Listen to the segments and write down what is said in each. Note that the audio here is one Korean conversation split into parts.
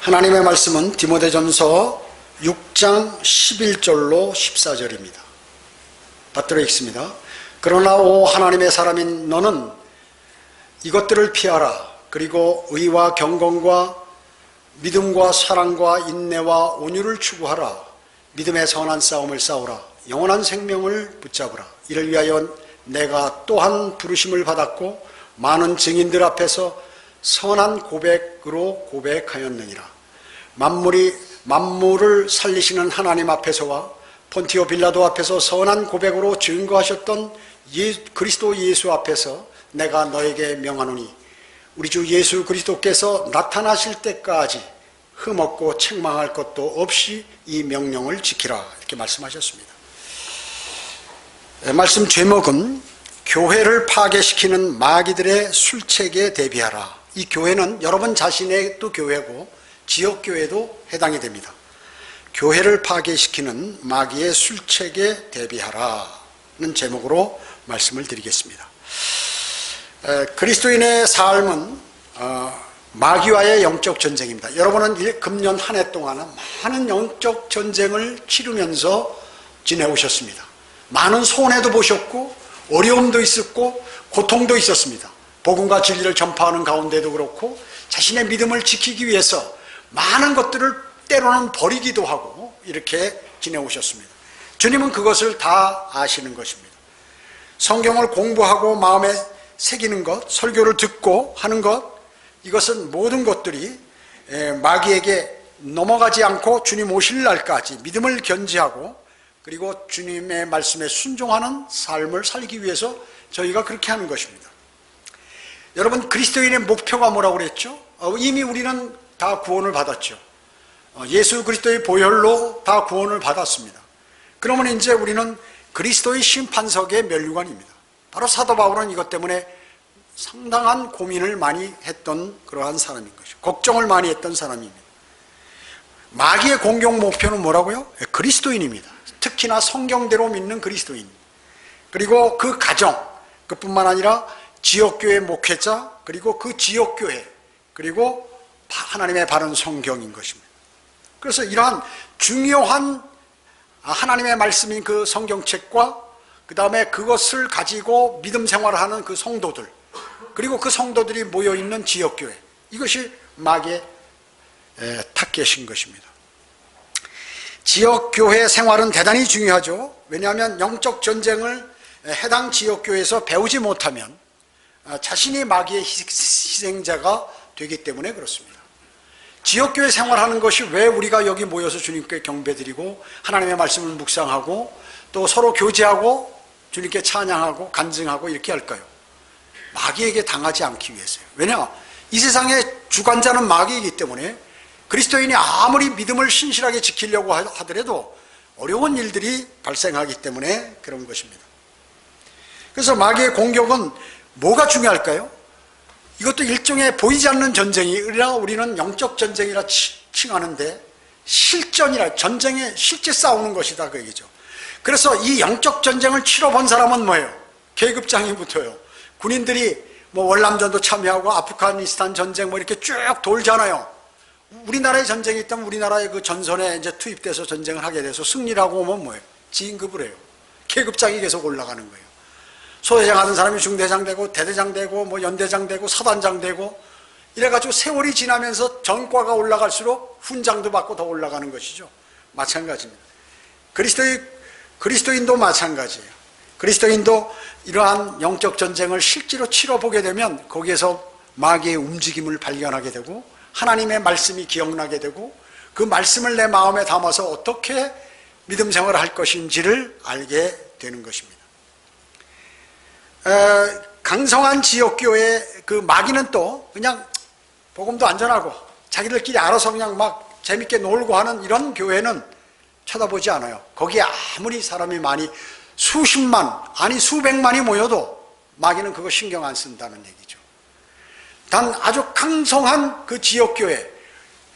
하나님의 말씀은 디모데전서 6장 11절로 14절입니다. 받들어 읽습니다. 그러나 오 하나님의 사람인 너는 이것들을 피하라. 그리고 의와 경건과 믿음과 사랑과 인내와 온유를 추구하라. 믿음의 선한 싸움을 싸우라. 영원한 생명을 붙잡으라. 이를 위하여 내가 또한 부르심을 받았고 많은 증인들 앞에서 선한 고백으로 고백하였느니라. 만물을 살리시는 하나님 앞에서와 폰티오 빌라도 앞에서 선한 고백으로 증거하셨던 그리스도 예수 앞에서 내가 너에게 명하노니 우리 주 예수 그리스도께서 나타나실 때까지 흠없고 책망할 것도 없이 이 명령을 지키라. 이렇게 말씀하셨습니다. 말씀 제목은 교회를 파괴시키는 마귀들의 술책에 대비하라. 이 교회는 여러분 자신의 또 교회고 지역교회도 해당이 됩니다. 교회를 파괴시키는 마귀의 술책에 대비하라는 제목으로 말씀을 드리겠습니다. 그리스도인의 삶은 마귀와의 영적 전쟁입니다. 여러분은 금년 한 해 동안 많은 영적 전쟁을 치르면서 지내오셨습니다. 많은 손해도 보셨고 어려움도 있었고 고통도 있었습니다. 복음과 진리를 전파하는 가운데도 그렇고 자신의 믿음을 지키기 위해서 많은 것들을 때로는 버리기도 하고 이렇게 지내오셨습니다. 주님은 그것을 다 아시는 것입니다. 성경을 공부하고 마음에 새기는 것, 설교를 듣고 하는 것, 이것은 모든 것들이 마귀에게 넘어가지 않고 주님 오실 날까지 믿음을 견지하고 그리고 주님의 말씀에 순종하는 삶을 살기 위해서 저희가 그렇게 하는 것입니다. 여러분, 그리스도인의 목표가 뭐라고 그랬죠? 이미 우리는 다 구원을 받았죠. 예수 그리스도의 보혈로 다 구원을 받았습니다. 그러면 이제 우리는 그리스도의 심판석의 면류관입니다. 바로 사도 바울은 이것 때문에 상당한 고민을 많이 했던 그러한 사람인 것이죠. 걱정을 많이 했던 사람입니다. 마귀의 공격 목표는 뭐라고요? 그리스도인입니다. 특히나 성경대로 믿는 그리스도인. 그리고 그 가정, 그뿐만 아니라 지역교회 목회자, 그리고 그 지역교회, 그리고 하나님의 바른 성경인 것입니다. 그래서 이러한 중요한 하나님의 말씀인 그 성경책과 그 다음에 그것을 가지고 믿음 생활을 하는 그 성도들, 그리고 그 성도들이 모여있는 지역교회, 이것이 마귀의 타겟인 것입니다. 지역교회 생활은 대단히 중요하죠. 왜냐하면 영적 전쟁을 해당 지역교회에서 배우지 못하면 자신이 마귀의 희생자가 되기 때문에 그렇습니다. 지역교회 생활하는 것이 왜 우리가 여기 모여서 주님께 경배드리고 하나님의 말씀을 묵상하고 또 서로 교제하고 주님께 찬양하고 간증하고 이렇게 할까요? 마귀에게 당하지 않기 위해서요. 왜냐? 이 세상의 주관자는 마귀이기 때문에 그리스도인이 아무리 믿음을 신실하게 지키려고 하더라도 어려운 일들이 발생하기 때문에 그런 것입니다. 그래서 마귀의 공격은 뭐가 중요할까요? 이것도 일종의 보이지 않는 전쟁이라 우리는 영적 전쟁이라 칭하는데 실전이라 전쟁에 실제 싸우는 것이다 그 얘기죠. 그래서 이 영적 전쟁을 치러본 사람은 뭐예요? 계급장이부터요. 군인들이 월남전도 참여하고 아프가니스탄 전쟁 이렇게 쭉 돌잖아요. 우리나라의 전쟁이 있다면 우리나라의 그 전선에 이제 투입돼서 전쟁을 하게 돼서 승리를 하고 오면 뭐예요? 진급을 해요. 계급장이 계속 올라가는 거예요. 소대장 하는 사람이 중대장 되고 대대장 되고 연대장 되고 사단장 되고 이래가지고 세월이 지나면서 전과가 올라갈수록 훈장도 받고 더 올라가는 것이죠. 마찬가지입니다. 그리스도인도 마찬가지예요. 그리스도인도 이러한 영적 전쟁을 실제로 치러보게 되면 거기에서 마귀의 움직임을 발견하게 되고 하나님의 말씀이 기억나게 되고 그 말씀을 내 마음에 담아서 어떻게 믿음 생활을 할 것인지를 알게 되는 것입니다. 강성한 지역교회 그 마귀는 또 그냥 복음도 안전하고 자기들끼리 알아서 그냥 막 재밌게 놀고 하는 이런 교회는 쳐다보지 않아요. 거기에 아무리 사람이 많이 수십만 아니 수백만이 모여도 마귀는 그거 신경 안 쓴다는 얘기죠. 단 아주 강성한 그 지역교회,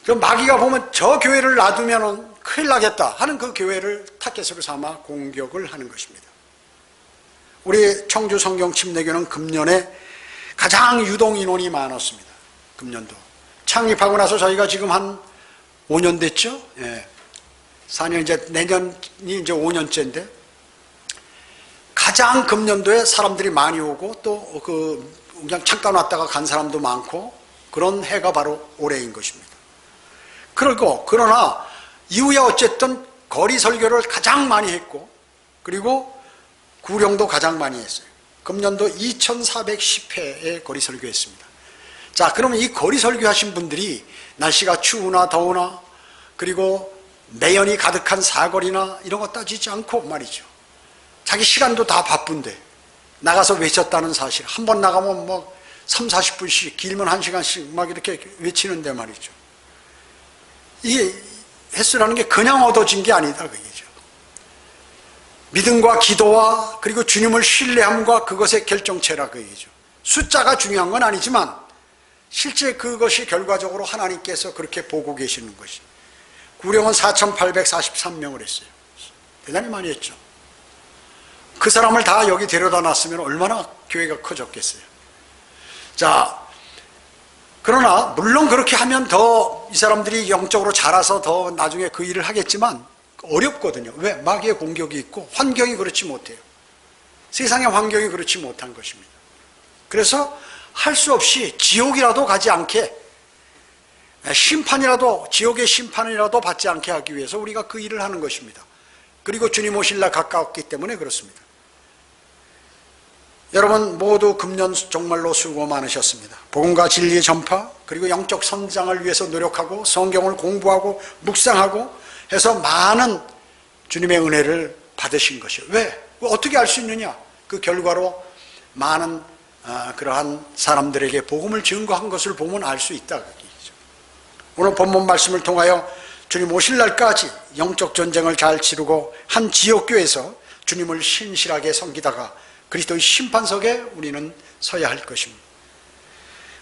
그 마귀가 보면 저 교회를 놔두면 큰일 나겠다 하는 그 교회를 타겟으로 삼아 공격을 하는 것입니다. 우리 청주 성경 침례교는 금년에 가장 유동 인원이 많았습니다. 금년도 창립하고 나서 저희가 지금 한 5년 됐죠? 예. 4년, 이제 내년이 이제 5년째인데, 가장 금년도에 사람들이 많이 오고, 또 그냥 잠깐 왔다가 간 사람도 많고, 그런 해가 바로 올해인 것입니다. 그러나 이후에 어쨌든 거리 설교를 가장 많이 했고, 그리고 구령도 가장 많이 했어요. 금년도 2410회의 거리 설교했습니다. 자, 그러면 이 거리 설교하신 분들이 날씨가 추우나 더우나, 그리고 매연이 가득한 사거리나 이런 거 따지지 않고 말이죠. 자기 시간도 다 바쁜데 나가서 외쳤다는 사실. 한 번 나가면 뭐 3, 40분씩, 길면 1시간씩 막 이렇게 외치는데 말이죠. 이게 횟수라는 게 그냥 얻어진 게 아니다, 그얘기죠. 믿음과 기도와 그리고 주님을 신뢰함과 그것의 결정체라, 그 얘기죠. 숫자가 중요한 건 아니지만 실제 그것이 결과적으로 하나님께서 그렇게 보고 계시는 것이. 구령은 4,843명을 했어요. 대단히 많이 했죠. 그 사람을 다 여기 데려다 놨으면 얼마나 교회가 커졌겠어요. 자, 그러나 물론 그렇게 하면 더 이 사람들이 영적으로 자라서 더 나중에 그 일을 하겠지만 어렵거든요. 왜? 마귀의 공격이 있고 환경이 그렇지 못해요. 세상의 환경이 그렇지 못한 것입니다. 그래서 할 수 없이 지옥이라도 가지 않게, 심판이라도, 지옥의 심판이라도 받지 않게 하기 위해서 우리가 그 일을 하는 것입니다. 그리고 주님 오실 날 가까웠기 때문에 그렇습니다. 여러분 모두 금년 정말로 수고 많으셨습니다. 복음과 진리의 전파, 그리고 영적 성장을 위해서 노력하고 성경을 공부하고 묵상하고 해서 많은 주님의 은혜를 받으신 것이에요. 왜? 어떻게 알 수 있느냐? 그 결과로 많은 그러한 사람들에게 복음을 증거한 것을 보면 알 수 있다. 오늘 본문 말씀을 통하여 주님 오실 날까지 영적 전쟁을 잘 치르고 한 지역교회에서 주님을 신실하게 섬기다가 그리스도의 심판석에 우리는 서야 할 것입니다.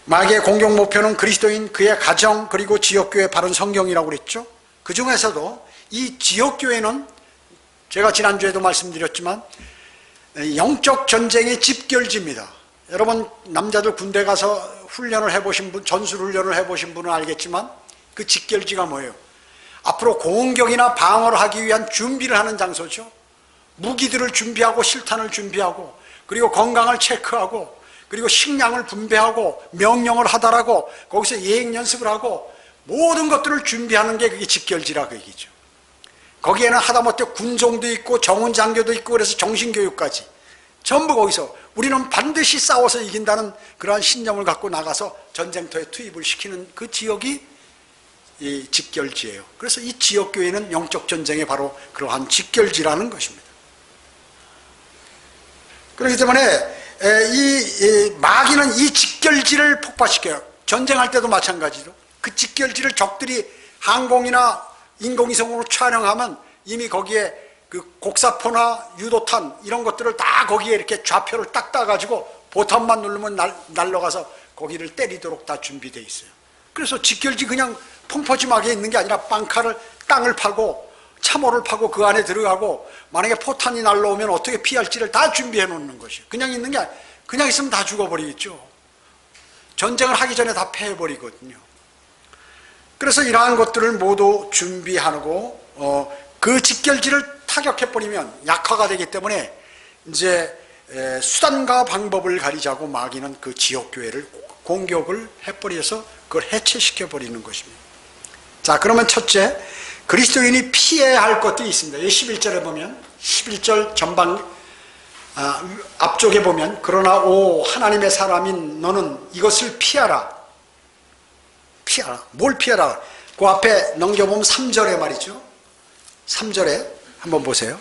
마귀의 공격 목표는 그리스도인, 그의 가정, 그리고 지역교회 바른 성경이라고 그랬죠. 그 중에서도 이 지역교회는 제가 지난주에도 말씀드렸지만 영적 전쟁의 집결지입니다. 여러분 남자들 군대 가서 훈련을 해보신 분, 전술훈련을 해보신 분은 알겠지만 그 집결지가 뭐예요? 앞으로 공격이나 방어를 하기 위한 준비를 하는 장소죠. 무기들을 준비하고 실탄을 준비하고 그리고 건강을 체크하고 그리고 식량을 분배하고 명령을 하달하고 거기서 예행 연습을 하고 모든 것들을 준비하는 게 그게 집결지라 그 얘기죠. 거기에는 하다못해 군종도 있고 정훈장교도 있고 그래서 정신교육까지 전부 거기서 우리는 반드시 싸워서 이긴다는 그러한 신념을 갖고 나가서 전쟁터에 투입을 시키는 그 지역이 이 집결지예요. 그래서 이 지역교회는 영적 전쟁의 바로 그러한 집결지라는 것입니다. 그렇기 때문에 이 마귀는 이 집결지를 폭파시켜요. 전쟁할 때도 마찬가지로 그 집결지를 적들이 항공이나 인공위성으로 촬영하면 이미 거기에 그 곡사포나 유도탄 이런 것들을 다 거기에 이렇게 좌표를 딱 따가지고 보탄만 누르면 날아가서 거기를 때리도록 다 준비되어 있어요. 그래서 집결지 그냥 펑퍼짐하게 있는 게 아니라 빵카를 땅을 파고 참호를 파고 그 안에 들어가고 만약에 포탄이 날라오면 어떻게 피할지를 다 준비해 놓는 것이에요. 그냥 있는 게 그냥 있으면 다 죽어버리겠죠. 전쟁을 하기 전에 다 패해버리거든요. 그래서 이러한 것들을 모두 준비하고 그 집결지를 타격해버리면 약화가 되기 때문에 이제 수단과 방법을 가리자고 마귀는 그 지역교회를 공격을 해버려서 그걸 해체시켜버리는 것입니다. 자, 그러면 첫째, 그리스도인이 피해야 할 것들이 있습니다. 11절에 보면 11절 전방 앞쪽에 보면 그러나 오 하나님의 사람인 너는 이것을 피하라. 피하라. 뭘 피하라? 그 앞에 넘겨보면 3절에 말이죠. 3절에 한번 보세요.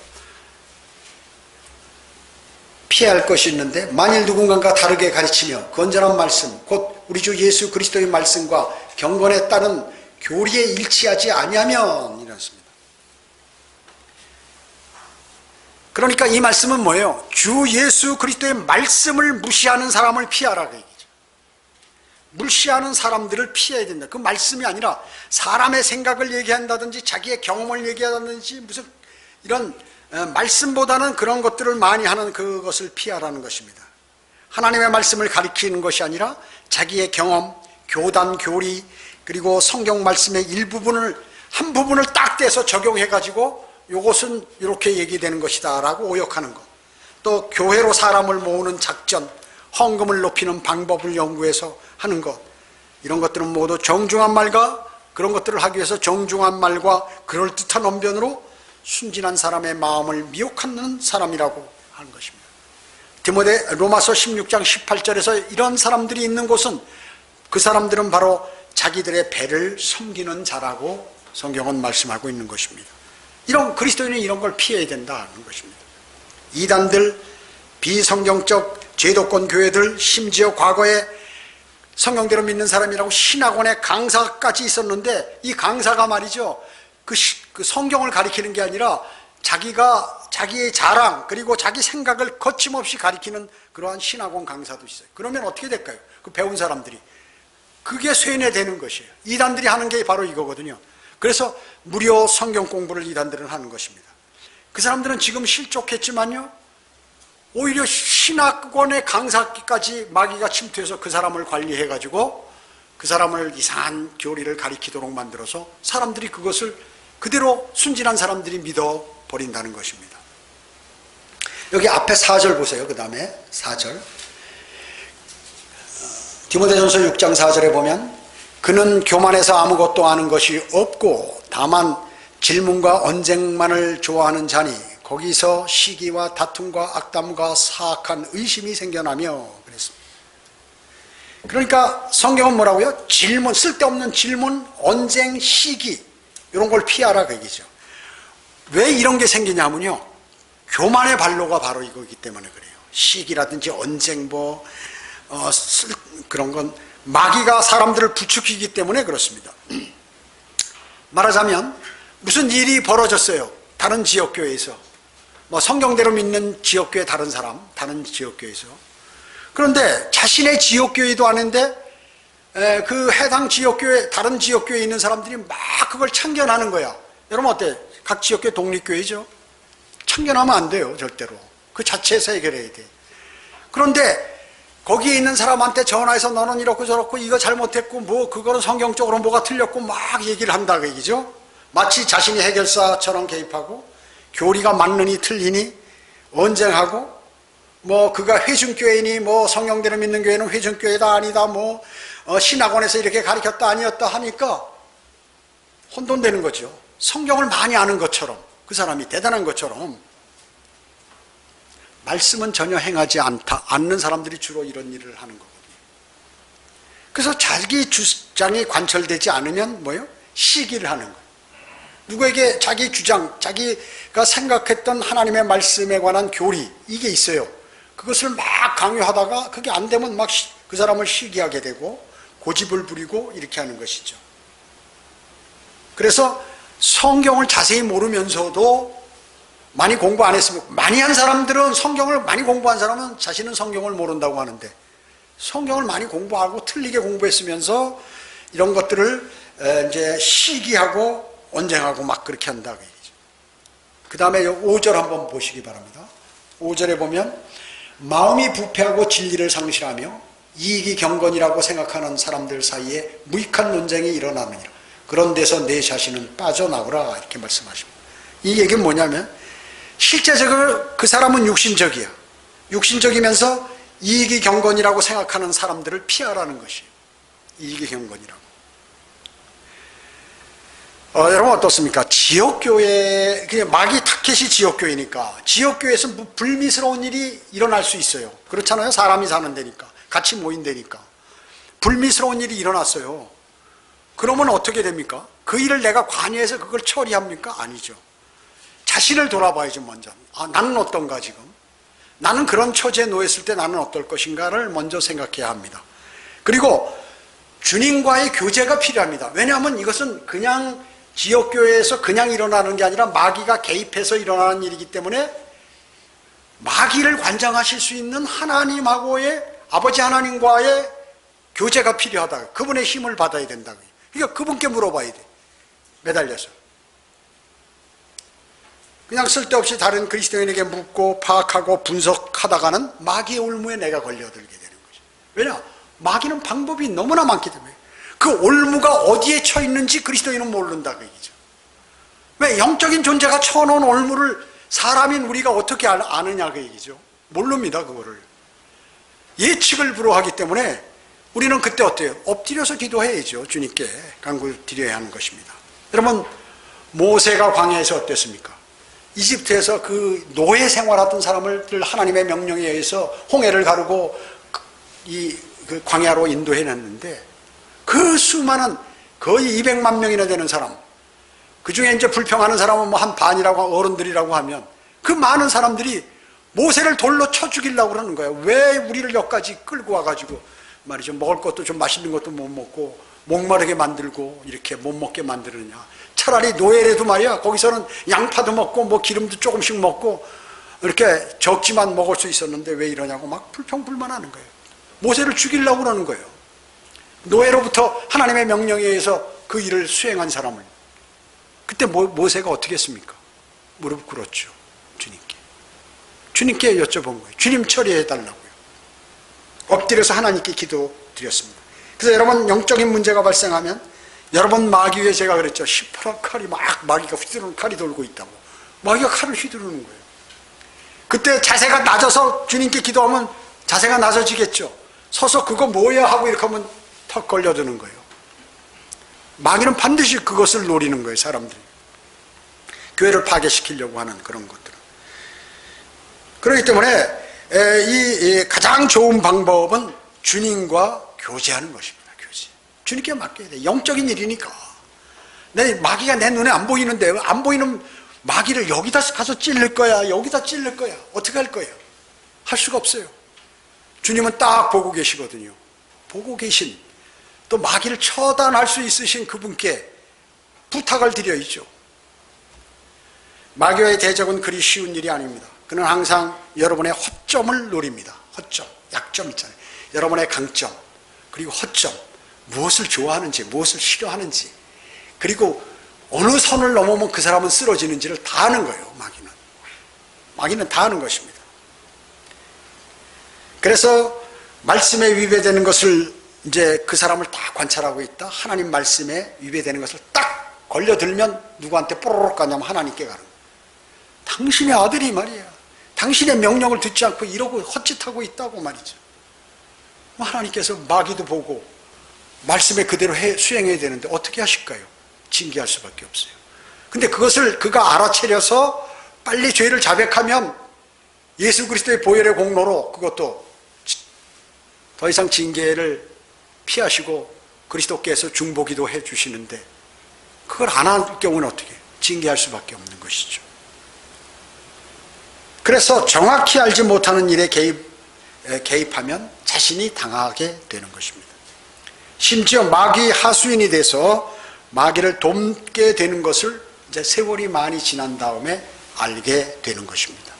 피해야 할 것이 있는데 만일 누군가가 다르게 가르치며 건전한 말씀 곧 우리 주 예수 그리스도의 말씀과 경건에 따른 교리에 일치하지 아니하면 이렇습니다. 그러니까 이 말씀은 뭐예요? 주 예수 그리스도의 말씀을 무시하는 사람을 피하라 그 얘기죠. 무시하는 사람들을 피해야 된다. 그 말씀이 아니라 사람의 생각을 얘기한다든지 자기의 경험을 얘기한다든지 무슨 이런 말씀보다는 그런 것들을 많이 하는 그것을 피하라는 것입니다. 하나님의 말씀을 가리키는 것이 아니라 자기의 경험, 교단, 교리 그리고 성경 말씀의 일부분을 한 부분을 딱 떼서 적용해가지고 요것은 이렇게 얘기되는 것이다 라고 오역하는 것, 또 교회로 사람을 모으는 작전, 헌금을 높이는 방법을 연구해서 하는 것, 이런 것들은 모두 정중한 말과 그런 것들을 하기 위해서 정중한 말과 그럴듯한 언변으로 순진한 사람의 마음을 미혹하는 사람이라고 하는 것입니다. 로마서 16장 18절에서 이런 사람들이 있는 곳은 그 사람들은 바로 자기들의 배를 섬기는 자라고 성경은 말씀하고 있는 것입니다. 이런 그리스도인은 이런 걸 피해야 된다는 것입니다. 이단들, 비성경적 제도권 교회들, 심지어 과거에 성경대로 믿는 사람이라고 신학원에 강사까지 있었는데, 이 강사가 말이죠, 그 성경을 가리키는 게 아니라 자기의 자랑 그리고 자기 생각을 거침없이 가리키는 그러한 신학원 강사도 있어요. 그러면 어떻게 될까요? 그 배운 사람들이 그게 쇠뇌되는 것이에요. 이단들이 하는 게 바로 이거거든요. 그래서 무료 성경 공부를 이단들은 하는 것입니다. 그 사람들은 지금 실족했지만요, 오히려 신학원의 강사까지 마귀가 침투해서 그 사람을 관리해가지고 그 사람을 이상한 교리를 가리키도록 만들어서 사람들이 그것을 그대로 순진한 사람들이 믿어버린다는 것입니다. 여기 앞에 4절 보세요. 그 다음에 4절, 디모데전서 6장 4절에 보면 그는 교만해서 아무것도 아는 것이 없고 다만 질문과 언쟁만을 좋아하는 자니 거기서 시기와 다툼과 악담과 사악한 의심이 생겨나며 그랬습니다. 그러니까 성경은 뭐라고요? 질문, 쓸데없는 질문, 언쟁, 시기, 이런 걸 피하라 그 얘기죠. 왜 이런 게 생기냐면요, 교만의 발로가 바로 이거기 때문에 그래요. 시기라든지 언쟁, 그런 건 마귀가 사람들을 부추기기 때문에 그렇습니다. 말하자면 무슨 일이 벌어졌어요. 다른 지역교회에서, 성경대로 믿는 지역교회 다른 지역교회에서. 그런데 자신의 지역교회도 아닌데 그 해당 지역교회, 다른 지역교회에 있는 사람들이 막 그걸 참견하는 거야. 여러분 어때? 각 지역교회 독립교회죠. 참견하면 안 돼요, 절대로. 그 자체에서 해결해야 돼. 그런데 거기에 있는 사람한테 전화해서 너는 이렇고 저렇고 이거 잘못했고 그거는 성경적으로 뭐가 틀렸고 막 얘기를 한다 그 얘기죠. 마치 자신이 해결사처럼 개입하고 교리가 맞느니 틀리니 언쟁하고, 그가 회중교회니 성경대로 믿는 교회는 회중교회다 아니다, 신학원에서 이렇게 가르쳤다 아니었다 하니까 혼돈되는 거죠. 성경을 많이 아는 것처럼, 그 사람이 대단한 것처럼 말씀은 전혀 행하지 않는 사람들이 주로 이런 일을 하는 거거든요. 그래서 자기 주장이 관철되지 않으면 시기를 하는 거예요. 누구에게 자기 주장, 자기가 생각했던 하나님의 말씀에 관한 교리, 이게 있어요. 그것을 막 강요하다가 그게 안 되면 막 그 사람을 시기하게 되고 고집을 부리고 이렇게 하는 것이죠. 그래서 성경을 자세히 모르면서도 많이 공부 안 했으면, 많이 한 사람들은, 성경을 많이 공부한 사람은 자신은 성경을 모른다고 하는데, 성경을 많이 공부하고 틀리게 공부했으면서 이런 것들을 이제 시기하고 언쟁하고 막 그렇게 한다고 얘기죠. 그 다음에 5절 한번 보시기 바랍니다. 5절에 보면 마음이 부패하고 진리를 상실하며 이익이 경건이라고 생각하는 사람들 사이에 무익한 논쟁이 일어나느니라. 그런 데서 내 자신은 빠져나오라, 이렇게 말씀하십니다. 이 얘기는 뭐냐면 실제적으로 그 사람은 육신적이야. 육신적이면서 이익이 경건이라고 생각하는 사람들을 피하라는 것이에요. 이익이 경건이라고. 여러분 어떻습니까? 지역교회, 마귀 타켓이 지역교회니까 지역교회에서 불미스러운 일이 일어날 수 있어요. 그렇잖아요. 사람이 사는 데니까, 같이 모인 데니까. 불미스러운 일이 일어났어요. 그러면 어떻게 됩니까? 그 일을 내가 관여해서 그걸 처리합니까? 아니죠. 자신을 돌아봐야죠. 먼저. 나는 어떤가 지금? 나는 그런 처지에 놓였을 때 나는 어떨 것인가를 먼저 생각해야 합니다. 그리고 주님과의 교제가 필요합니다. 왜냐하면 이것은 그냥 지역교회에서 그냥 일어나는 게 아니라 마귀가 개입해서 일어나는 일이기 때문에 마귀를 관장하실 수 있는 하나님하고의, 아버지 하나님과의 교제가 필요하다. 그분의 힘을 받아야 된다고요. 그러니까 그분께 물어봐야 돼. 매달려서. 그냥 쓸데없이 다른 그리스도인에게 묻고 파악하고 분석하다가는 마귀의 올무에 내가 걸려들게 되는 거죠. 왜냐? 마귀는 방법이 너무나 많기 때문에 그 올무가 어디에 처 있는지 그리스도인은 모른다 그 얘기죠. 왜 영적인 존재가 쳐놓은 올무를 사람인 우리가 어떻게 아느냐 그 얘기죠. 모릅니다. 그거를 예측을 불허하기 때문에 우리는 그때 어때요? 엎드려서 기도해야죠. 주님께 간구를 드려야 하는 것입니다. 여러분, 모세가 광야에서 어땠습니까? 이집트에서 그 노예 생활하던 사람을 하나님의 명령에 의해서 홍해를 가르고 그 광야로 인도해냈는데, 그 수많은 거의 200만 명이나 되는 사람, 그 중에 이제 불평하는 사람은 뭐 한 반이라고 어른들이라고 하면, 그 많은 사람들이 모세를 돌로 쳐 죽이려고 그러는 거예요. 왜 우리를 여기까지 끌고 와가지고 말이죠, 먹을 것도 좀 맛있는 것도 못 먹고 목마르게 만들고 이렇게 못 먹게 만드느냐. 차라리 노예라도 말이야, 거기서는 양파도 먹고 뭐 기름도 조금씩 먹고 이렇게 적지만 먹을 수 있었는데 왜 이러냐고 막 불평불만하는 거예요. 모세를 죽이려고 그러는 거예요. 노예로부터 하나님의 명령에 의해서 그 일을 수행한 사람을. 그때 모세가 어떻게 했습니까? 무릎 꿇었죠. 주님께 여쭤본 거예요. 주님 처리해달라고요. 엎드려서 하나님께 기도드렸습니다. 그래서 여러분, 영적인 문제가 발생하면, 여러분 마귀 위에 제가 그랬죠. 시퍼런 칼이 막, 마귀가 휘두르는 칼이 돌고 있다고. 마귀가 칼을 휘두르는 거예요. 그때 자세가 낮아서 주님께 기도하면 자세가 낮아지겠죠. 서서 그거 뭐야 하고 이렇게 하면 턱 걸려드는 거예요. 마귀는 반드시 그것을 노리는 거예요. 사람들이 교회를 파괴시키려고 하는 그런 것들은. 그렇기 때문에 이 가장 좋은 방법은 주님과 교제하는 것입니다. 교제. 주님께 맡겨야 돼. 영적인 일이니까. 마귀가 내 눈에 안 보이는데, 안 보이는 마귀를 여기다 가서 찔릴 거야, 여기다 찔릴 거야, 어떻게 할 거야? 할 수가 없어요. 주님은 딱 보고 계시거든요. 보고 계신, 또 마귀를 처단할 수 있으신 그분께 부탁을 드려야죠. 마귀와의 대적은 그리 쉬운 일이 아닙니다. 그는 항상 여러분의 허점을 노립니다. 허점, 약점 있잖아요. 여러분의 강점, 그리고 허점, 무엇을 좋아하는지, 무엇을 싫어하는지, 그리고 어느 선을 넘으면 그 사람은 쓰러지는지를 다 아는 거예요. 마귀는 다 아는 것입니다. 그래서 말씀에 위배되는 것을 이제 그 사람을 다 관찰하고 있다. 하나님 말씀에 위배되는 것을 딱 걸려들면 누구한테 뽀로록 가냐면 하나님께 가는 거예요. 당신의 아들이 말이야, 당신의 명령을 듣지 않고 이러고 헛짓하고 있다고 말이죠. 하나님께서 마귀도 보고 말씀에 그대로 수행해야 되는데 어떻게 하실까요? 징계할 수밖에 없어요. 근데 그것을 그가 알아채려서 빨리 죄를 자백하면 예수 그리스도의 보혈의 공로로 그것도 더 이상 징계를 피하시고 그리스도께서 중보기도 해주시는데, 그걸 안 할 경우는 어떻게 해요? 징계할 수밖에 없는 것이죠. 그래서 정확히 알지 못하는 일에 개입하면 자신이 당하게 되는 것입니다. 심지어 마귀 하수인이 돼서 마귀를 돕게 되는 것을 이제 세월이 많이 지난 다음에 알게 되는 것입니다.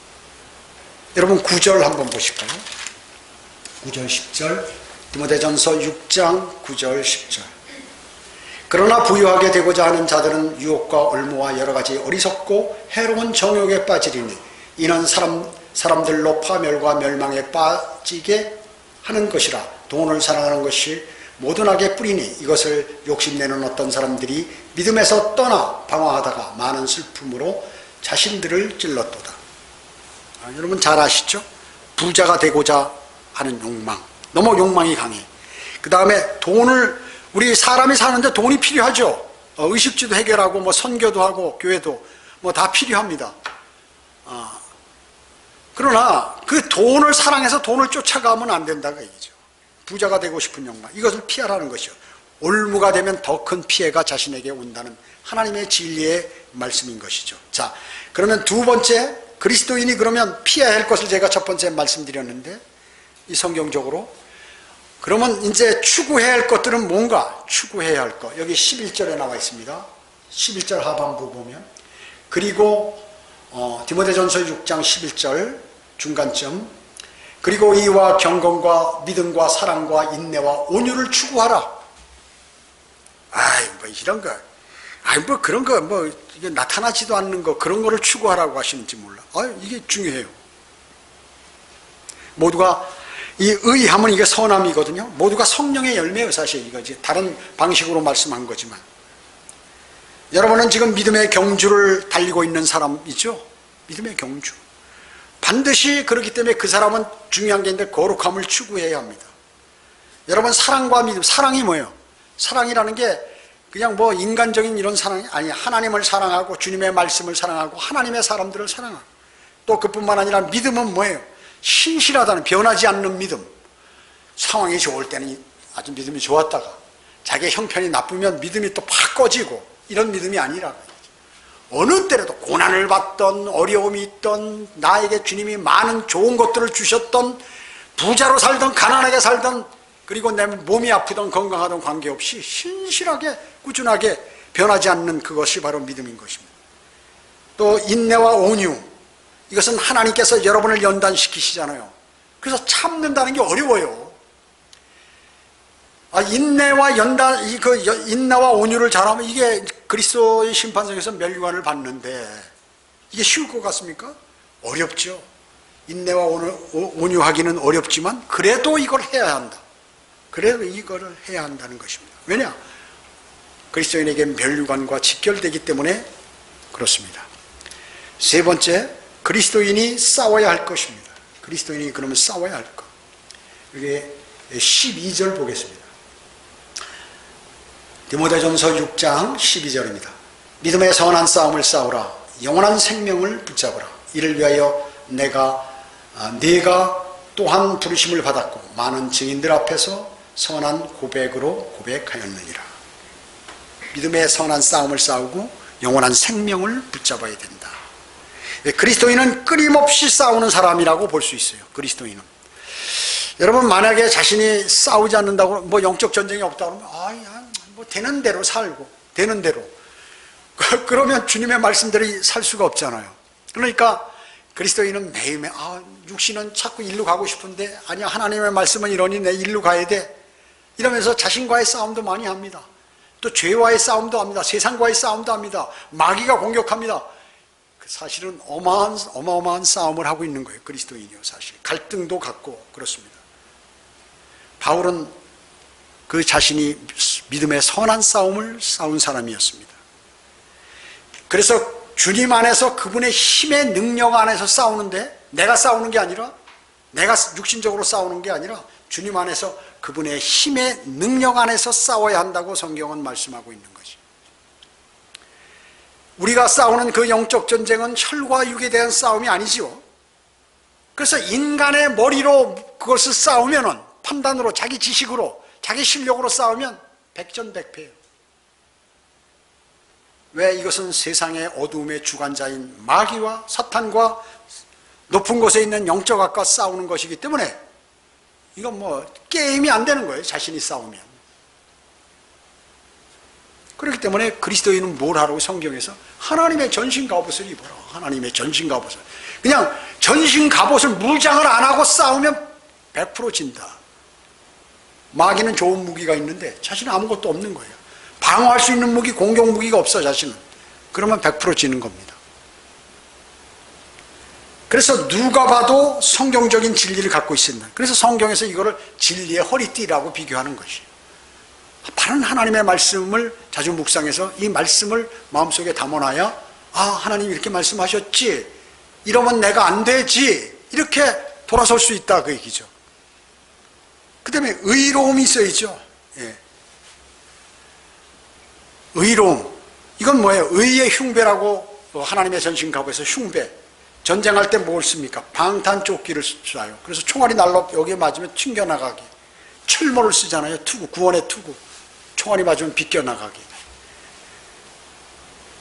여러분 9절 한번 보실까요? 9절 10절, 디모데전서 6장 9절 10절. 그러나 부유하게 되고자 하는 자들은 유혹과 올무와 여러 가지 어리석고 해로운 정욕에 빠지리니 이는 사람들로 파멸과 멸망에 빠지게 하는 것이라. 돈을 사랑하는 것이 모든 악의 뿌리니 이것을 욕심내는 어떤 사람들이 믿음에서 떠나 방황하다가 많은 슬픔으로 자신들을 찔렀도다. 여러분 잘 아시죠? 부자가 되고자 하는 욕망, 너무 욕망이 강해. 그 다음에 돈을, 우리 사람이 사는데 돈이 필요하죠. 의식주도 해결하고 뭐 선교도 하고 교회도 뭐 다 필요합니다. 그러나 그 돈을 사랑해서 돈을 쫓아가면 안 된다고 얘기죠. 부자가 되고 싶은 욕망, 이것을 피하라는 것이요. 올무가 되면 더 큰 피해가 자신에게 온다는 하나님의 진리의 말씀인 것이죠. 자, 그러면 두 번째, 그리스도인이 그러면 피해야 할 것을 제가 첫 번째 말씀드렸는데, 이 성경적으로 그러면 이제 추구해야 할 것들은 뭔가? 추구해야 할 것, 여기 11절에 나와 있습니다. 11절 하반부 보면, 그리고 디모데전서 6장 11절 중간점, 그리고 이와 경건과 믿음과 사랑과 인내와 온유를 추구하라. 뭐 이런 거, 뭐 그런 거, 뭐 이게 나타나지도 않는 거, 그런 거를 추구하라고 하시는지 몰라. 이게 중요해요. 모두가 이 의하면 이게 선함이거든요. 모두가 성령의 열매예요. 사실 이거 이제 다른 방식으로 말씀한 거지만, 여러분은 지금 믿음의 경주를 달리고 있는 사람이죠? 믿음의 경주. 반드시 그렇기 때문에 그 사람은 중요한 게 있는데 거룩함을 추구해야 합니다. 여러분, 사랑과 믿음, 사랑이 뭐예요? 사랑이라는 게 그냥 뭐 인간적인 이런 사랑이 아니, 하나님을 사랑하고 주님의 말씀을 사랑하고 하나님의 사람들을 사랑하고, 또 그뿐만 아니라 믿음은 뭐예요? 신실하다는, 변하지 않는 믿음. 상황이 좋을 때는 아주 믿음이 좋았다가 자기의 형편이 나쁘면 믿음이 또 팍 꺼지고, 이런 믿음이 아니라 어느 때라도 고난을 받던, 어려움이 있던, 나에게 주님이 많은 좋은 것들을 주셨던, 부자로 살던 가난하게 살던, 그리고 내 몸이 아프던 건강하던 관계없이 신실하게 꾸준하게 변하지 않는 그것이 바로 믿음인 것입니다. 또 인내와 온유, 이것은 하나님께서 여러분을 연단시키시잖아요. 그래서 참는다는 게 어려워요. 인내와 인내와 온유를 잘하면 이게 그리스도의 심판석에서 멸류관을 받는데 이게 쉬울 것 같습니까? 어렵죠. 인내와 온유하기는 어렵지만 그래도 이걸 해야 한다. 그래도 이거를 해야 한다는 것입니다. 왜냐? 그리스도인에게 멸류관과 직결되기 때문에 그렇습니다. 세 번째, 그리스도인이 싸워야 할 것입니다. 그리스도인이 그러면 싸워야 할 것. 이게 12절 보겠습니다. 디모데전서 6장 12절입니다. 믿음의 선한 싸움을 싸우라. 영원한 생명을 붙잡으라. 이를 위하여 네가 또한 부르심을 받았고 많은 증인들 앞에서 선한 고백으로 고백하였느니라. 믿음의 선한 싸움을 싸우고 영원한 생명을 붙잡아야 된다. 그리스도인은 끊임없이 싸우는 사람이라고 볼 수 있어요. 그리스도인은. 여러분, 만약에 자신이 싸우지 않는다고, 뭐 영적 전쟁이 없다 그러면 뭐 되는 대로 살고 되는 대로 그러면 주님의 말씀대로 살 수가 없잖아요. 그러니까 그리스도인은 매일매일 육신은 자꾸 일로 가고 싶은데 아니야, 하나님의 말씀은 이러니 내 일로 가야 돼, 이러면서 자신과의 싸움도 많이 합니다. 또 죄와의 싸움도 합니다. 세상과의 싸움도 합니다. 마귀가 공격합니다. 사실은 어마어마한 싸움을 하고 있는 거예요. 그리스도인이요. 사실 갈등도 갖고 그렇습니다. 바울은 그 자신이 믿음의 선한 싸움을 싸운 사람이었습니다. 그래서 주님 안에서 그분의 힘의 능력 안에서 싸우는데, 내가 싸우는 게 아니라, 내가 육신적으로 싸우는 게 아니라 주님 안에서 그분의 힘의 능력 안에서 싸워야 한다고 성경은 말씀하고 있는 것이. 우리가 싸우는 그 영적 전쟁은 혈과 육에 대한 싸움이 아니지요. 그래서 인간의 머리로 그것을 싸우면은, 판단으로, 자기 지식으로, 자기 실력으로 싸우면 백전백패예요. 왜? 이것은 세상의 어두움의 주관자인 마귀와 사탄과 높은 곳에 있는 영적 악과 싸우는 것이기 때문에 이건 뭐 게임이 안 되는 거예요. 자신이 싸우면. 그렇기 때문에 그리스도인은 뭘 하라고? 성경에서 하나님의 전신 갑옷을 입어라. 하나님의 전신 갑옷을. 그냥 전신 갑옷을 무장을 안 하고 싸우면 100% 진다. 마귀는 좋은 무기가 있는데 자신은 아무것도 없는 거예요. 방어할 수 있는 무기, 공격 무기가 없어 자신은. 그러면 100% 지는 겁니다. 그래서 누가 봐도 성경적인 진리를 갖고 있습니다. 그래서 성경에서 이거를 진리의 허리띠라고 비교하는 것이에요. 바른 하나님의 말씀을 자주 묵상해서 이 말씀을 마음속에 담아놔야, 하나님 이렇게 말씀하셨지, 이러면 내가 안 되지, 이렇게 돌아설 수 있다, 그 얘기죠. 그 다음에 의로움이 있어야죠. 예. 의로움. 이건 뭐예요? 의의 흉배라고 하나님의 전신 갑옷에서 흉배. 전쟁할 때 뭘 씁니까? 방탄조끼를 쏴요. 그래서 총알이 날라 여기에 맞으면 튕겨나가게. 철모를 쓰잖아요. 투구, 구원의 투구. 총알이 맞으면 비껴나가게.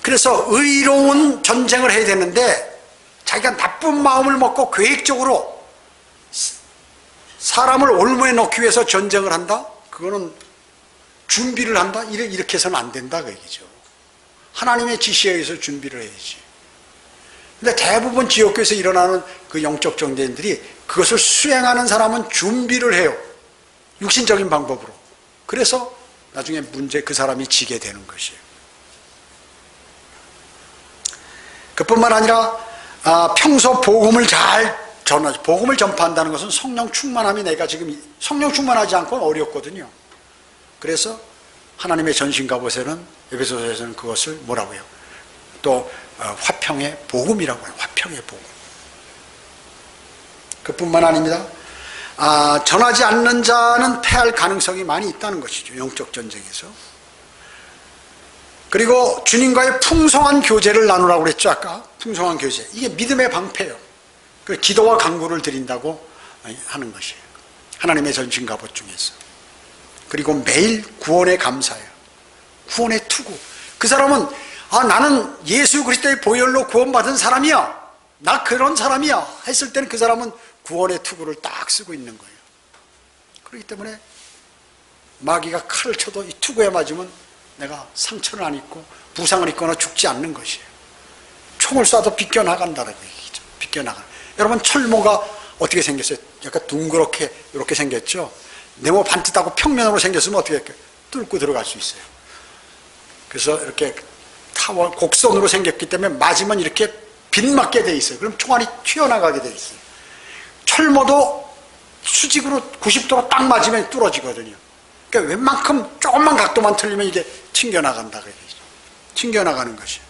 그래서 의로운 전쟁을 해야 되는데 자기가 나쁜 마음을 먹고 계획적으로 사람을 올무에 넣기 위해서 전쟁을 한다? 그거는 준비를 한다? 이렇게 해서는 안 된다, 그 얘기죠. 하나님의 지시에 의해서 준비를 해야지. 근데 대부분 지역교회에서 일어나는 그 영적 전쟁들이 그것을 수행하는 사람은 준비를 해요. 육신적인 방법으로. 그래서 나중에 그 사람이 지게 되는 것이에요. 그뿐만 아니라 평소 복음을 잘 전하죠. 복음을 전파한다는 것은 성령 충만함이, 내가 지금 성령 충만하지 않고는 어렵거든요. 그래서 하나님의 전신갑옷에는 에베소서에서는 그것을 뭐라고 해요? 또 화평의 복음이라고 해요. 화평의 복음. 그뿐만 아닙니다. 전하지 않는 자는 패할 가능성이 많이 있다는 것이죠. 영적 전쟁에서. 그리고 주님과의 풍성한 교제를 나누라고 그랬죠. 아까 풍성한 교제. 이게 믿음의 방패예요. 그 기도와 간구를 드린다고 하는 것이에요. 하나님의 전신갑옷 중에서. 그리고 매일 구원에 감사해요. 구원의 투구. 그 사람은 나는 예수 그리스도의 보혈로 구원받은 사람이야. 나 그런 사람이야. 했을 때는 그 사람은 구원의 투구를 딱 쓰고 있는 거예요. 그렇기 때문에 마귀가 칼을 쳐도 이 투구에 맞으면 내가 상처를 안 입고 부상을 입거나 죽지 않는 것이에요. 총을 쏴도 비껴나간다는 얘기죠. 비껴나가. 여러분 철모가 어떻게 생겼어요? 약간 둥그렇게 이렇게 생겼죠. 네모 반듯하고 평면으로 생겼으면 어떻게 할까요? 뚫고 들어갈 수 있어요. 그래서 이렇게 타원 곡선으로 생겼기 때문에 맞으면 이렇게 빗맞게 돼 있어요. 그럼 총알이 튀어나가게 돼 있어요. 철모도 수직으로 90도로 딱 맞으면 뚫어지거든요. 그러니까 웬만큼 조금만 각도만 틀리면 이게 튕겨나간다. 튕겨나가는 것이에요.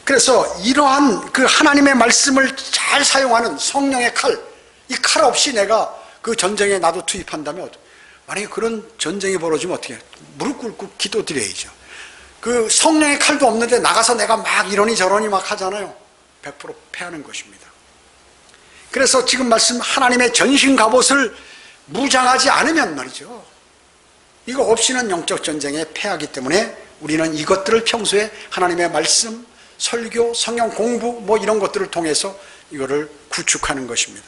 그래서 이러한 그 하나님의 말씀을 잘 사용하는 성령의 칼, 이 칼 없이 내가 그 전쟁에 나도 투입한다면 만약에 그런 전쟁이 벌어지면 어떻게 해요? 무릎 꿇고 기도드려야죠. 그 성령의 칼도 없는데 나가서 내가 막 이러니 저러니 막 하잖아요. 100% 패하는 것입니다. 그래서 지금 말씀 하나님의 전신 갑옷을 무장하지 않으면 말이죠. 이거 없이는 영적 전쟁에 패하기 때문에 우리는 이것들을 평소에 하나님의 말씀, 설교, 성경 공부 뭐 이런 것들을 통해서 이거를 구축하는 것입니다.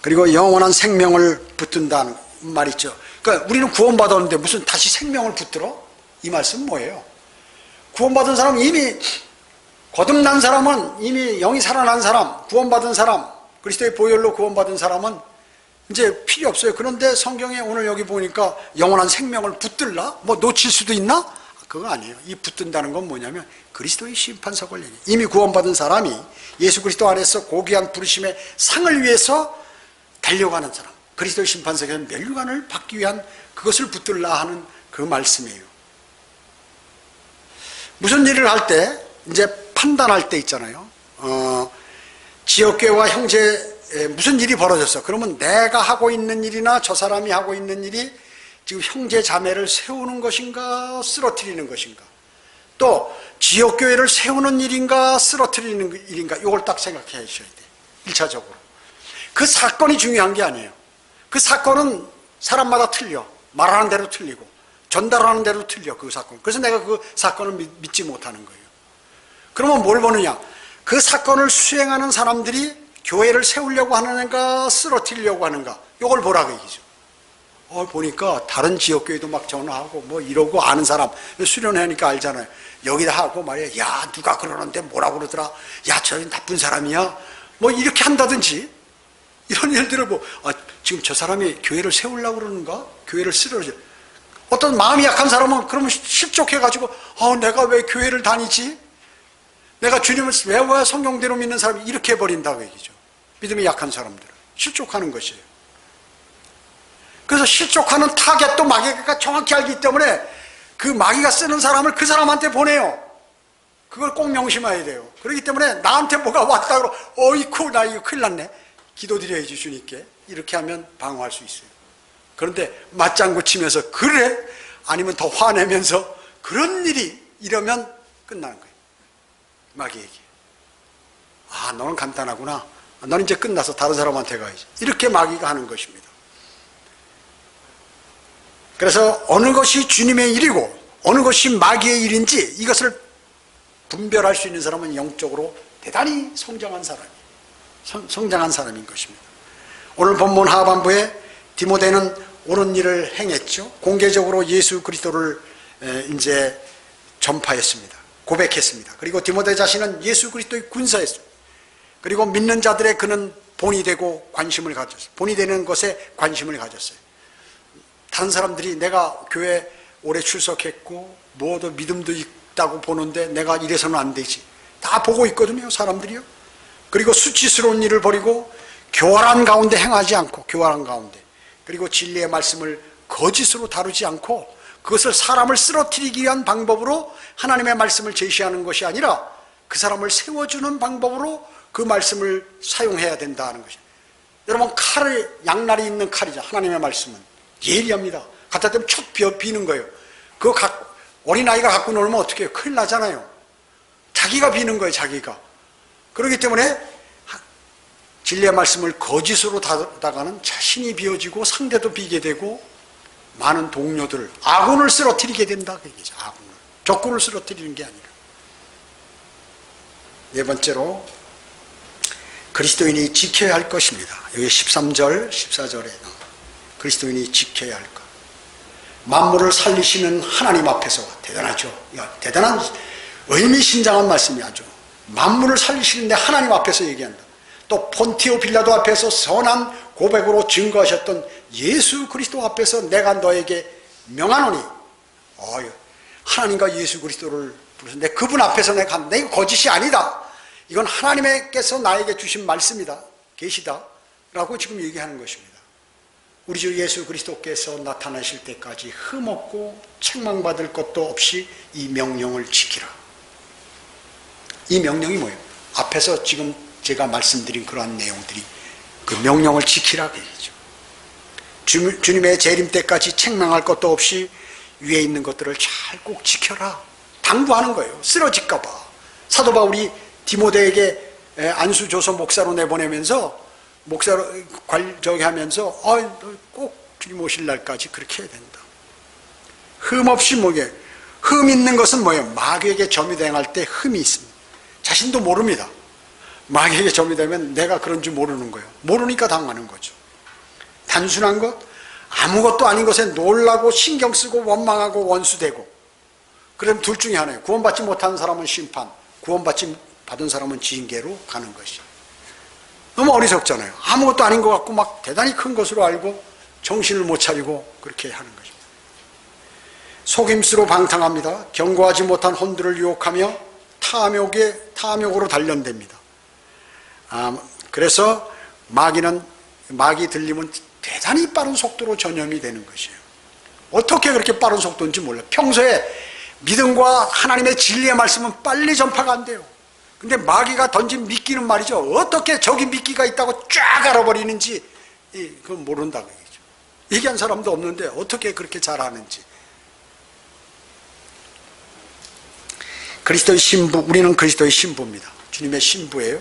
그리고 영원한 생명을 붙든다는 말 있죠. 그러니까 우리는 구원받았는데 무슨 다시 생명을 붙들어? 이 말씀은 뭐예요? 구원받은 사람은 이미 거듭난 사람은 이미 영이 살아난 사람, 구원받은 사람, 그리스도의 보혈로 구원받은 사람은 이제 필요 없어요. 그런데 성경에 오늘 여기 보니까 영원한 생명을 붙들라? 뭐 놓칠 수도 있나? 그거 아니에요. 이 붙든다는 건 뭐냐면 그리스도의 심판석을 얘기해요. 이미 구원받은 사람이 예수 그리스도 안에서 고귀한 부르심의 상을 위해서 달려가는 사람, 그리스도의 심판석에서 멸류관을 받기 위한 그것을 붙들라 하는 그 말씀이에요. 무슨 일을 할 때 이제 판단할 때 있잖아요. 지역교회와 형제 무슨 일이 벌어졌어. 그러면 내가 하고 있는 일이나 저 사람이 하고 있는 일이 지금 형제 자매를 세우는 것인가 쓰러뜨리는 것인가, 또 지역교회를 세우는 일인가 쓰러뜨리는 일인가, 이걸 딱 생각해 주셔야 돼요. 1차적으로 그 사건이 중요한 게 아니에요. 그 사건은 사람마다 틀려. 말하는 대로 틀리고 전달하는 대로 틀려. 그 사건. 그래서 내가 그 사건을 믿지 못하는 거예요. 그러면 뭘 보느냐, 그 사건을 수행하는 사람들이 교회를 세우려고 하는가 쓰러뜨리려고 하는가, 이걸 보라고 얘기죠. 보니까 다른 지역교회도 막 전화하고 뭐 이러고 아는 사람 수련회니까 알잖아요. 여기다 하고 말이야, 야 누가 그러는데 뭐라고 그러더라, 야 저기 나쁜 사람이야, 뭐 이렇게 한다든지 이런 일들을 지금 저 사람이 교회를 세우려고 그러는가, 교회를 쓰러져. 어떤 마음이 약한 사람은 그러면 실족해가지고 내가 왜 교회를 다니지, 내가 주님을 왜 성경대로 믿는 사람이 이렇게 해버린다고 얘기죠. 믿음이 약한 사람들은 실족하는 것이에요. 그래서 실족하는 타겟도 마귀가 정확히 알기 때문에 그 마귀가 쓰는 사람을 그 사람한테 보내요. 그걸 꼭 명심해야 돼요. 그렇기 때문에 나한테 뭐가 왔다 그러고 어이쿠 나 이거 큰일 났네, 기도드려야지 주님께. 이렇게 하면 방어할 수 있어요. 그런데 맞장구 치면서 그래? 아니면 더 화내면서 그런 일이 이러면 끝나는 거예요. 마귀에게. 너는 간단하구나, 너는 이제 끝나서 다른 사람한테 가야지, 이렇게 마귀가 하는 것입니다. 그래서 어느 것이 주님의 일이고 어느 것이 마귀의 일인지 이것을 분별할 수 있는 사람은 영적으로 대단히 성장한 사람인 것입니다. 오늘 본문 하반부에 디모데는 옳은 일을 행했죠. 공개적으로 예수 그리스도를 이제 전파했습니다. 고백했습니다. 그리고 디모데 자신은 예수 그리스도의 군사였습니다. 그리고 믿는 자들의 그는 본이 되고 관심을 가졌어요. 본이 되는 것에 관심을 가졌어요. 다른 사람들이 내가 교회 오래 출석했고 뭐도 믿음도 있다고 보는데 내가 이래서는 안 되지, 다 보고 있거든요, 사람들이요. 그리고 수치스러운 일을 버리고 교활한 가운데 행하지 않고, 교활한 가운데, 그리고 진리의 말씀을 거짓으로 다루지 않고 그것을 사람을 쓰러뜨리기 위한 방법으로 하나님의 말씀을 제시하는 것이 아니라 그 사람을 세워주는 방법으로 그 말씀을 사용해야 된다는 것이에요. 여러분, 칼을, 양날이 있는 칼이죠. 하나님의 말씀은 예리합니다. 갖다 대면 촉 비는 거예요. 그거 어린아이가 갖고 놀면 어떻게 해요? 큰일 나잖아요. 자기가 비는 거예요, 자기가. 그렇기 때문에 진리의 말씀을 거짓으로 다루다가는 자신이 비어지고 상대도 비게 되고 많은 동료들, 아군을 쓰러뜨리게 된다, 그 얘기죠. 아군을. 적군을 쓰러뜨리는 게 아니라. 네 번째로 그리스도인이 지켜야 할 것입니다. 여기 13절, 14절에 그리스도인이 지켜야 할 것. 만물을 살리시는 하나님 앞에서, 대단하죠. 대단한 의미심장한 말씀이죠. 만물을 살리시는데 하나님 앞에서 얘기한다. 또 폰티오 빌라도 앞에서 선한 고백으로 증거하셨던 예수 그리스도 앞에서 내가 너에게 명하노니, 하나님과 예수 그리스도를 부르는데 그분 앞에서 내가 이거 거짓이 아니다. 이건 하나님께서 나에게 주신 말씀이다, 계시다 라고 지금 얘기하는 것입니다. 우리 주 예수 그리스도께서 나타나실 때까지 흠없고 책망받을 것도 없이 이 명령을 지키라. 이 명령이 뭐예요? 앞에서 지금 제가 말씀드린 그러한 내용들이 그 명령을 지키라 그 얘기죠. 주님의 재림 때까지 책망할 것도 없이 위에 있는 것들을 잘 꼭 지켜라, 당부하는 거예요. 쓰러질까 봐. 사도 바울이 디모데에게 안수조서 목사로 내보내면서 목사로 하면서 꼭 주님 오실 날까지 그렇게 해야 된다. 흠 없이 뭐게, 흠 있는 것은 뭐예요? 마귀에게 점이 당할 때 흠이 있습니다. 자신도 모릅니다. 마귀에게 점이 되면 내가 그런 줄 모르는 거예요. 모르니까 당하는 거죠. 단순한 것, 아무것도 아닌 것에 놀라고 신경 쓰고 원망하고 원수되고, 그럼 둘 중에 하나예요. 구원받지 못한 사람은 심판, 받은 사람은 징계로 가는 것이. 너무 어리석잖아요. 아무것도 아닌 것 같고 막 대단히 큰 것으로 알고 정신을 못 차리고 그렇게 하는 것입니다. 속임수로 방탕합니다. 경고하지 못한 혼들을 유혹하며 탐욕으로 단련됩니다. 그래서 마귀 들리면 대단히 빠른 속도로 전염이 되는 것이에요. 어떻게 그렇게 빠른 속도인지 몰라요. 평소에 믿음과 하나님의 진리의 말씀은 빨리 전파가 안 돼요. 근데 마귀가 던진 미끼는 말이죠. 어떻게 저기 미끼가 있다고 쫙 알아버리는지 그건 모른다고 얘기죠. 얘기한 사람도 없는데 어떻게 그렇게 잘 아는지. 그리스도의 신부, 우리는 그리스도의 신부입니다. 주님의 신부예요.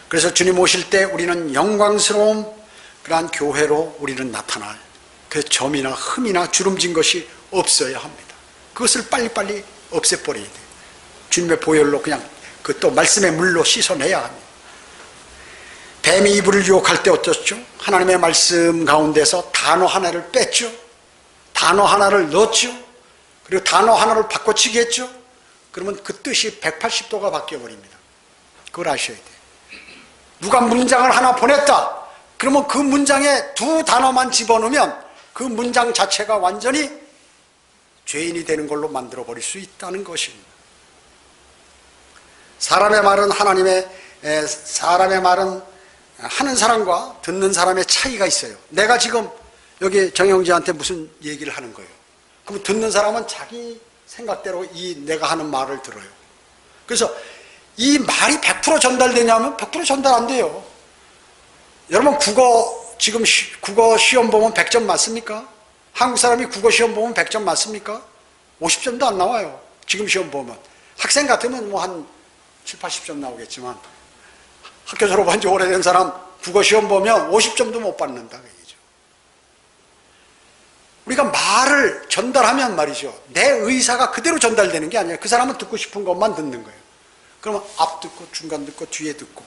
그래서 주님 오실 때 우리는 영광스러운 그러한 교회로 우리는 나타날, 그 점이나 흠이나 주름진 것이 없어야 합니다. 그것을 빨리빨리 없애버려야 돼요. 주님의 보혈로 그냥 그 또 말씀의 물로 씻어내야 합니다. 뱀이 이불을 유혹할 때 어떻죠? 하나님의 말씀 가운데서 단어 하나를 뺐죠. 단어 하나를 넣었죠. 그리고 단어 하나를 바꿔치기 했죠. 그러면 그 뜻이 180도가 바뀌어버립니다. 그걸 아셔야 돼요. 누가 문장을 하나 보냈다. 그러면 그 문장에 두 단어만 집어넣으면 그 문장 자체가 완전히 죄인이 되는 걸로 만들어버릴 수 있다는 것입니다. 사람의 말은 하는 사람과 듣는 사람의 차이가 있어요. 내가 지금 여기 정영지한테 무슨 얘기를 하는 거예요. 그럼 듣는 사람은 자기 생각대로 내가 하는 말을 들어요. 그래서 이 말이 100% 전달되냐면 100% 전달 안 돼요. 여러분, 지금 국어 시험 보면 100점 맞습니까? 한국 사람이 국어 시험 보면 100점 맞습니까? 50점도 안 나와요. 지금 시험 보면. 학생 같으면 한 7, 80점 나오겠지만 학교 졸업한 지 오래된 사람 국어 시험 보면 50점도 못 받는다 그 얘기죠. 우리가 말을 전달하면 말이죠, 내 의사가 그대로 전달되는 게 아니에요. 그 사람은 듣고 싶은 것만 듣는 거예요. 그러면 앞 듣고 중간 듣고 뒤에 듣고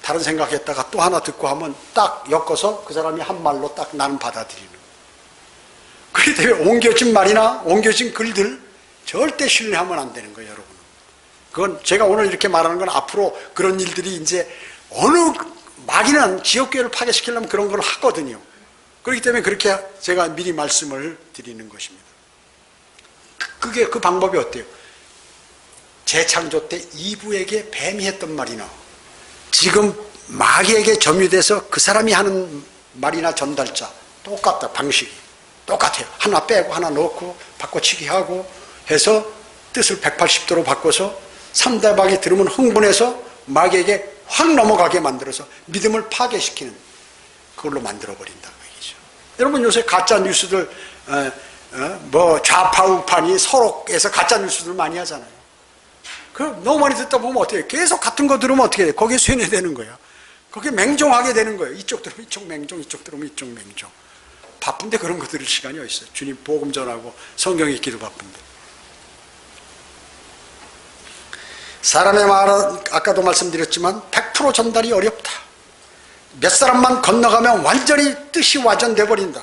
다른 생각했다가 또 하나 듣고 하면 딱 엮어서 그 사람이 한 말로 딱 나는 받아들이는 거예요. 그렇기 때문에 옮겨진 말이나 옮겨진 글들 절대 신뢰하면 안 되는 거예요, 여러분. 그건 제가 오늘 이렇게 말하는 건 앞으로 그런 일들이 이제 마귀는 지역교회를 파괴시키려면 그런 걸 하거든요. 그렇기 때문에 그렇게 제가 미리 말씀을 드리는 것입니다. 그 방법이 어때요? 재창조 때 이브에게 뱀이 했던 말이나 지금 마귀에게 점유돼서 그 사람이 하는 말이나 전달자 똑같다, 방식이 똑같아요. 하나 빼고 하나 넣고 바꿔치기 하고 해서 뜻을 180도로 바꿔서 상대방이 들으면 흥분해서 마귀에게 확 넘어가게 만들어서 믿음을 파괴시키는 그걸로 만들어버린다. 얘기죠. 여러분 요새 가짜 뉴스들 뭐 좌파 우파니 서로에서 가짜 뉴스들 많이 하잖아요. 그 너무 많이 듣다 보면 어떻게 해요? 계속 같은 거 들으면 어떻게 돼요? 거기에 쇠뇌되는 거예요. 거기에 맹종하게 되는 거예요. 이쪽 들으면 이쪽 맹종, 이쪽 들으면 이쪽 맹종. 바쁜데 그런 거 들을 시간이 어딨어요. 주님 복음 전하고 성경 읽기도 바쁜데. 사람의 말은 아까도 말씀드렸지만 100% 전달이 어렵다. 몇 사람만 건너가면 완전히 뜻이 와전돼 버린다.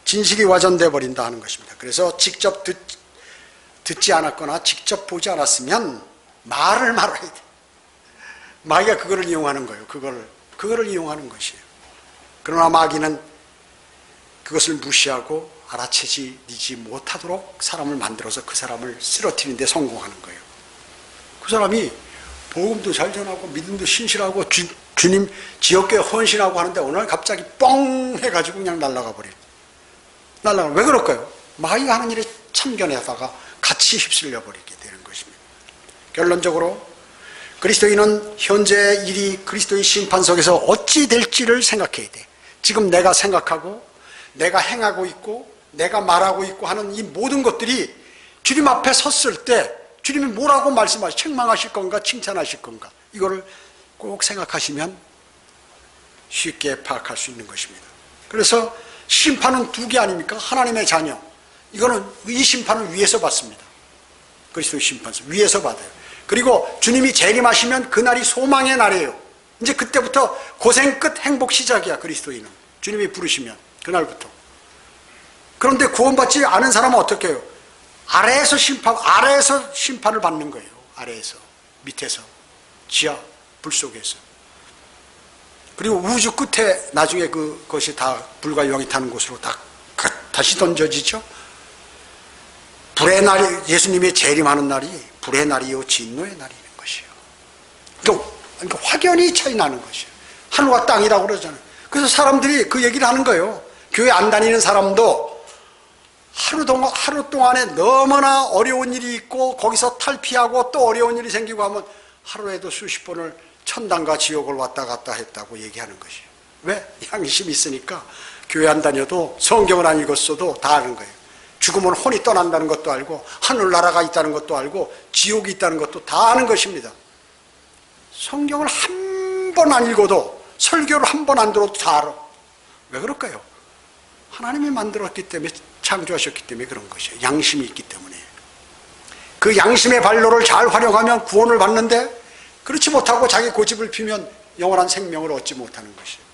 진실이 와전돼 버린다 하는 것입니다. 그래서 직접 듣지 않았거나 직접 보지 않았으면 말을 말아야 돼. 마귀가 그거를 이용하는 거예요. 그거를 이용하는 것이에요. 그러나 마귀는 그것을 무시하고 알아채지 못하도록 사람을 만들어서 그 사람을 쓰러뜨리는 데 성공하는 거예요. 그 사람이 복음도 잘 전하고 믿음도 신실하고 주님 지역교회 헌신하고 하는데 오늘 갑자기 뻥 해가지고 그냥 날아가 버려요. 왜 그럴까요? 마귀가 하는 일에 참견하다가 같이 휩쓸려 버리게 되는 것입니다. 결론적으로 그리스도인은 현재 일이 그리스도의 심판석에서 어찌 될지를 생각해야 돼. 지금 내가 생각하고 내가 행하고 있고 내가 말하고 있고 하는 이 모든 것들이 주님 앞에 섰을 때 주님이 뭐라고 말씀하시, 책망하실 건가 칭찬하실 건가, 이거를 꼭 생각하시면 쉽게 파악할 수 있는 것입니다. 그래서 심판은 두 개 아닙니까? 하나님의 자녀, 이거는 이 심판을 위에서 받습니다. 그리스도의 심판서 위에서 받아요. 그리고 주님이 재림하시면 그날이 소망의 날이에요. 이제 그때부터 고생 끝 행복 시작이야. 그리스도인은 주님이 부르시면 그날부터. 그런데 구원받지 않은 사람은 어떻게 해요? 아래에서 심판을 받는 거예요. 아래에서, 밑에서, 지하 불 속에서. 그리고 우주 끝에 나중에 그것이 다 불과 영이 타는 곳으로 다시 던져지죠. 불의 날이, 예수님이 재림하는 날이 불의 날이요 진노의 날이는 것이에요. 그러니까 확연히 차이 나는 것이에요. 하늘과 땅이라고 그러잖아요. 그래서 사람들이 그 얘기를 하는 거예요. 교회 안 다니는 사람도 하루 동안에 너무나 어려운 일이 있고 거기서 탈피하고 또 어려운 일이 생기고 하면 하루에도 수십 번을 천당과 지옥을 왔다 갔다 했다고 얘기하는 것이에요. 왜? 양심이 있으니까 교회 안 다녀도 성경을 안 읽었어도 다 아는 거예요. 죽으면 혼이 떠난다는 것도 알고 하늘나라가 있다는 것도 알고 지옥이 있다는 것도 다 아는 것입니다. 성경을 한 번 안 읽어도 설교를 한 번 안 들어도 다 알아. 왜 그럴까요? 하나님이 만들었기 때문에, 창조하셨기 때문에 그런 것이에요. 양심이 있기 때문에. 그 양심의 발로를 잘 활용하면 구원을 받는데 그렇지 못하고 자기 고집을 피우면 영원한 생명을 얻지 못하는 것이에요.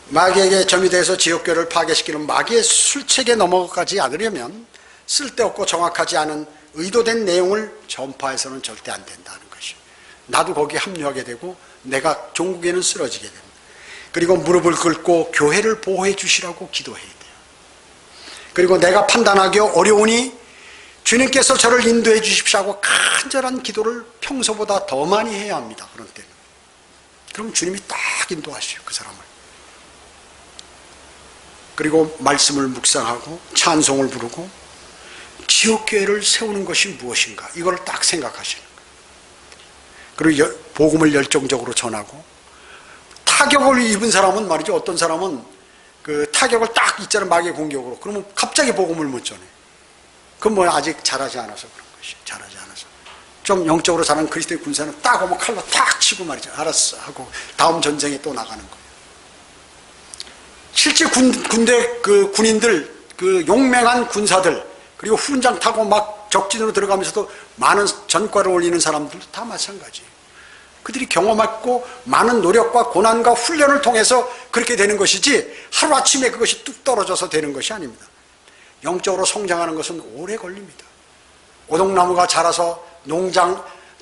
마귀에게 점유돼서 지옥교를 파괴시키는 마귀의 술책에 넘어가지 않으려면 쓸데없고 정확하지 않은 의도된 내용을 전파해서는 절대 안 된다는 것이에요. 나도 거기에 합류하게 되고 내가 종국에는 쓰러지게 됩니다. 그리고 무릎을 꿇고 교회를 보호해 주시라고 기도해야 돼요. 그리고 내가 판단하기 어려우니 주님께서 저를 인도해 주십시오 하고 간절한 기도를 평소보다 더 많이 해야 합니다. 그런 때는. 그럼 주님이 딱 인도하셔요, 그 사람을. 그리고 말씀을 묵상하고 찬송을 부르고 지옥교회를 세우는 것이 무엇인가, 이걸 딱 생각하시는 거예요. 그리고 복음을 열정적으로 전하고, 타격을 입은 사람은 말이죠, 어떤 사람은 그 타격을 딱 있잖아요, 마귀의 공격으로. 그러면 갑자기 복음을 못 전해. 그건 뭐 아직 잘하지 않아서 그런 것이에요. 잘하지 않아서. 좀 영적으로 잘하는 그리스도의 군사는 딱 오면 칼로 딱 치고 말이죠, 알았어 하고 다음 전쟁에 또 나가는 거예요. 실제 군대 그 군인들, 그 용맹한 군사들, 그리고 훈장 타고 막 적진으로 들어가면서도 많은 전과를 올리는 사람들도 다 마찬가지예요. 그들이 경험했고 많은 노력과 고난과 훈련을 통해서 그렇게 되는 것이지 하루아침에 그것이 뚝 떨어져서 되는 것이 아닙니다. 영적으로 성장하는 것은 오래 걸립니다. 오동나무가 자라서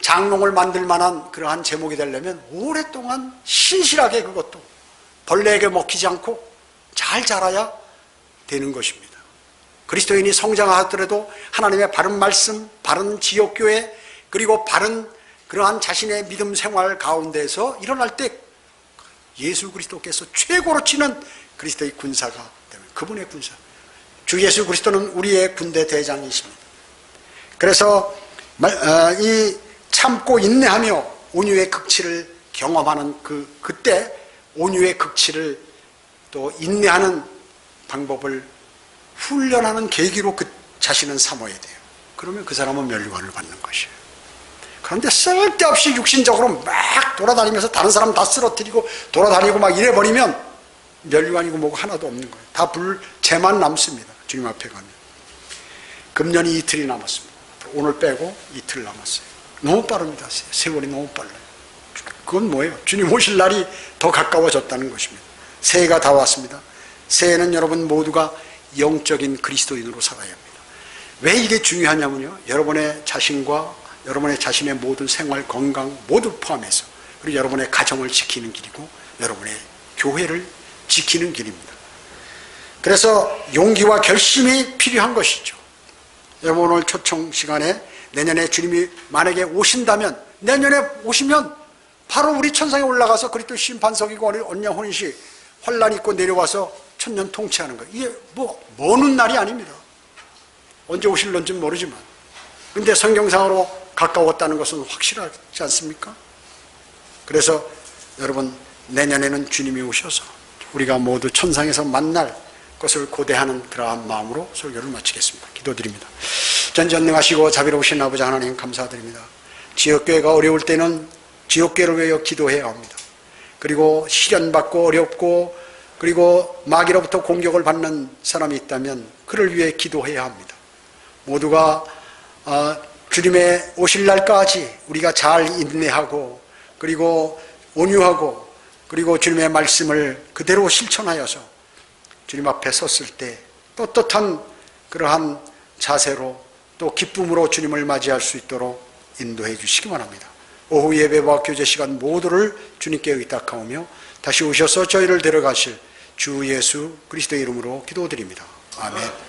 장농을 만들 만한 그러한 제목이 되려면 오랫동안 신실하게, 그것도 벌레에게 먹히지 않고 잘 자라야 되는 것입니다. 그리스도인이 성장하더라도 하나님의 바른 말씀, 바른 지역교회, 그리고 바른 그러한 자신의 믿음 생활 가운데서 일어날 때 예수 그리스도께서 최고로 치는 그리스도의 군사가 되면 그분의 군사. 주 예수 그리스도는 우리의 군대 대장이십니다. 그래서 이 참고 인내하며 온유의 극치를 경험하는 그때 온유의 극치를 또 인내하는 방법을 훈련하는 계기로 그 자신은 삼아야 돼요. 그러면 그 사람은 면류관을 받는 것이에요. 그런데 쓸데없이 육신적으로 막 돌아다니면서 다른 사람 다 쓰러뜨리고 돌아다니고 막 이래버리면 면류관이고 뭐고 하나도 없는 거예요. 다 죄만 남습니다. 주님 앞에 가면. 금년이 이틀이 남았습니다. 오늘 빼고 이틀 남았어요. 너무 빠릅니다. 세월이 너무 빨라요. 그건 뭐예요? 주님 오실 날이 더 가까워졌다는 것입니다. 새해가 다 왔습니다. 새해는 여러분 모두가 영적인 그리스도인으로 살아야 합니다. 왜 이게 중요하냐면요, 여러분의 자신과 여러분의 자신의 모든 생활, 건강 모두 포함해서, 그리고 여러분의 가정을 지키는 길이고 여러분의 교회를 지키는 길입니다. 그래서 용기와 결심이 필요한 것이죠. 여러분 오늘 초청 시간에 내년에 주님이 만약에 오신다면, 내년에 오시면 바로 우리 천상에 올라가서 그리스도 심판석이고 언약 혼인식 환란 있고 내려와서 천년 통치하는 거예요. 이게 먼 날이 아닙니다. 언제 오실런지 모르지만, 근데 성경상으로 가까웠다는 것은 확실하지 않습니까? 그래서 여러분 내년에는 주님이 오셔서 우리가 모두 천상에서 만날 것을 고대하는 그러한 마음으로 설교를 마치겠습니다. 기도드립니다. 전전능하시고 자비로우신 아버지 하나님 감사드립니다. 지역교회가 어려울 때는 지역교회를 위하여 기도해야 합니다. 그리고 시련받고 어렵고 그리고 마귀로부터 공격을 받는 사람이 있다면 그를 위해 기도해야 합니다. 모두가 주님의 오실 날까지 우리가 잘 인내하고 그리고 온유하고 그리고 주님의 말씀을 그대로 실천하여서 주님 앞에 섰을 때 떳떳한 그러한 자세로 또 기쁨으로 주님을 맞이할 수 있도록 인도해 주시기만 합니다. 오후 예배와 교제 시간 모두를 주님께 의탁하오며 다시 오셔서 저희를 데려가실 주 예수 그리스도의 이름으로 기도드립니다. 아멘.